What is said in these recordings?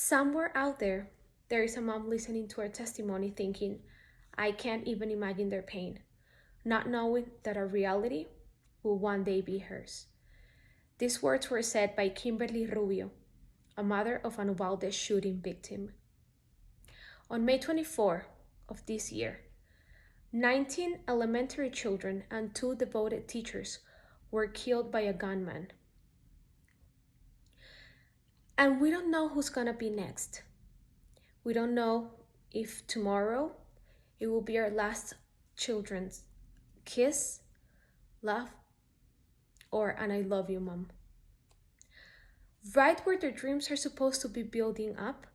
Somewhere out there, there is a mom listening to our testimony thinking, I can't even imagine their pain, not knowing that our reality will one day be hers. These words were said by Kimberly Rubio, a mother of an Uvalde shooting victim. On May 24 of this year, 19 elementary children and 2 devoted teachers were killed by a gunman. And we don't know who's gonna be next. We don't know if tomorrow it will be our last children's kiss, love, or an I love you, mom. Right where their dreams are supposed to be building up,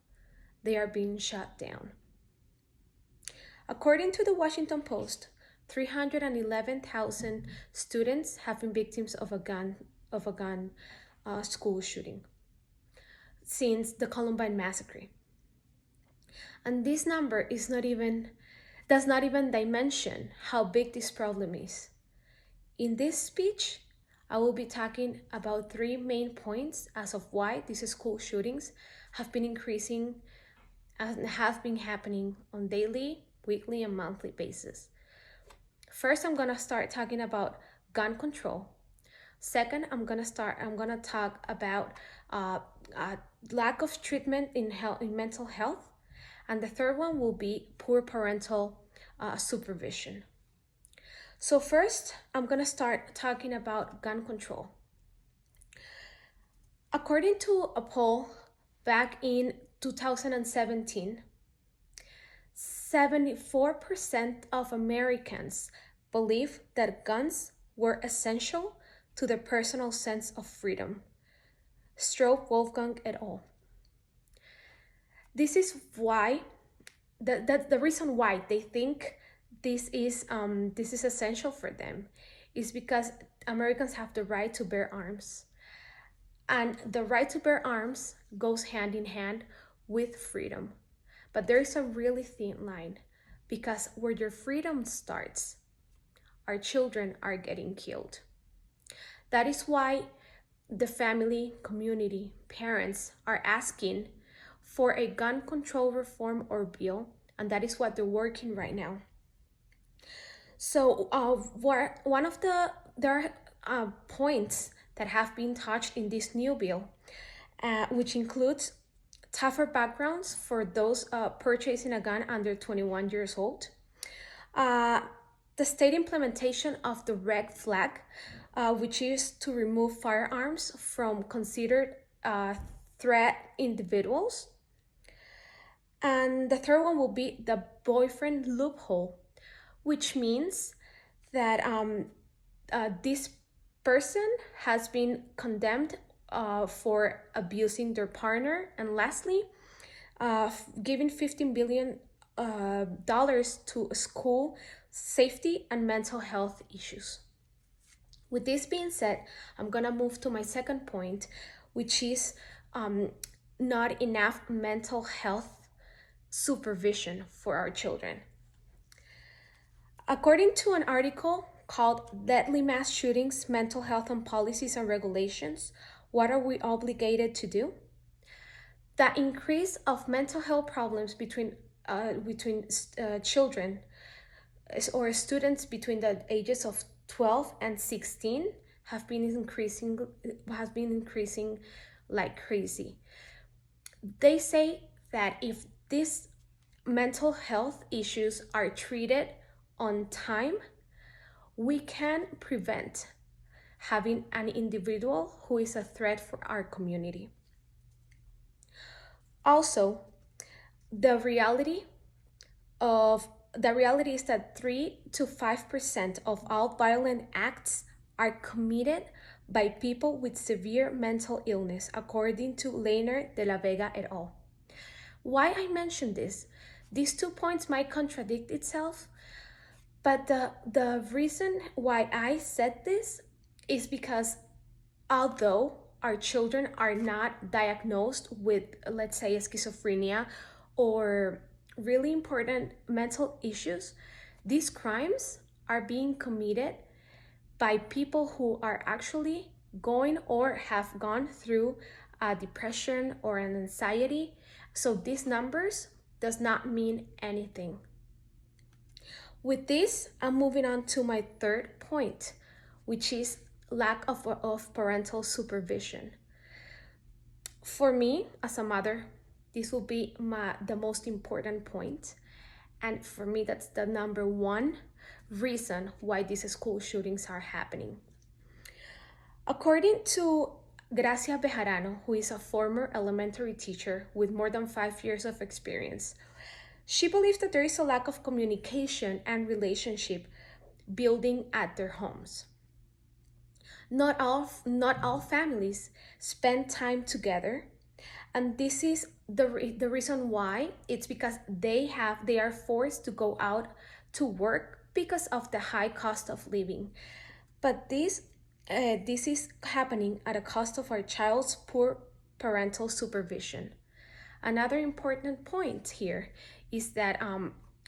they are being shut down. According to the Washington Post, 311,000 students have been victims of a gun school shooting since the Columbine massacre. And this number does not even dimension how big this problem is. In this speech, I will be talking about 3 main points as of why these school shootings have been increasing and have been happening on daily, weekly, and monthly basis. First, I'm gonna start talking about gun control. Second, I'm gonna talk about lack of treatment in mental health. And the third one will be poor parental supervision. So first, I'm gonna start talking about gun control. According to a poll back in 2017, 74% of Americans believe that guns were essential to their personal sense of freedom. Strobe Wolfgang et al. This is why, that's the reason why they think this is essential for them, is because Americans have the right to bear arms. And the right to bear arms goes hand in hand with freedom. But there is a really thin line, because where your freedom starts, our children are getting killed. That is why the family, community, parents are asking for a gun control reform or bill, and that is what they're working right now. So one of there are points that have been touched in this new bill, which includes tougher backgrounds for those purchasing a gun under 21 years old, the state implementation of the red flag, which is to remove firearms from considered threat individuals. And the third one will be the boyfriend loophole, which means that this person has been condemned for abusing their partner, and lastly, giving $15 billion to school safety and mental health issues. With this being said, I'm gonna move to my second point, which is not enough mental health supervision for our children. According to an article called Deadly Mass Shootings, Mental Health and Policies and Regulations, what are we obligated to do? The increase of mental health problems between children or students between the ages of 12 and 16 has been increasing like crazy. They say that if these mental health issues are treated on time, we can prevent having an individual who is a threat for our community. Also, the reality is that 3 to 5% of all violent acts are committed by people with severe mental illness, according to Lehner de la Vega et al. Why I mention this? These 2 points might contradict itself, but the reason why I said this is because although our children are not diagnosed with, let's say, schizophrenia or really important mental issues, these crimes are being committed by people who are actually going or have gone through depression, or an anxiety. So these numbers does not mean anything. With this, I'm moving on to my third point, which is lack of parental supervision. For me, as a mother, this will be the most important point. And for me, that's the number one reason why these school shootings are happening. According to Gracia Bejarano, who is a former elementary teacher with more than 5 years of experience, she believes that there is a lack of communication and relationship building at their homes. Not all families spend time together, and this is the reason why. It's because they are forced to go out to work because of the high cost of living. But this is happening at a cost of our child's poor parental supervision. Another important point here is that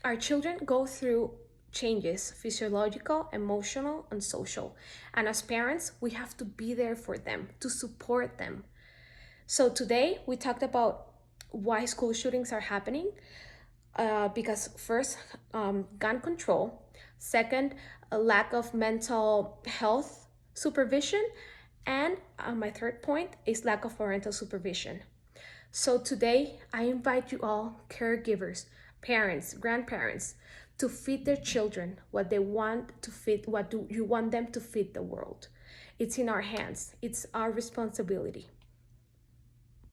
our children go through changes, physiological, emotional, and social. And as parents, we have to be there for them, to support them. So today we talked about why school shootings are happening. Because first, gun control. Second, a lack of mental health supervision. And my third point is lack of parental supervision. So today, I invite you all, caregivers, parents, grandparents, to feed their children what they want to feed, what do you want them to feed the world. It's in our hands. It's our responsibility.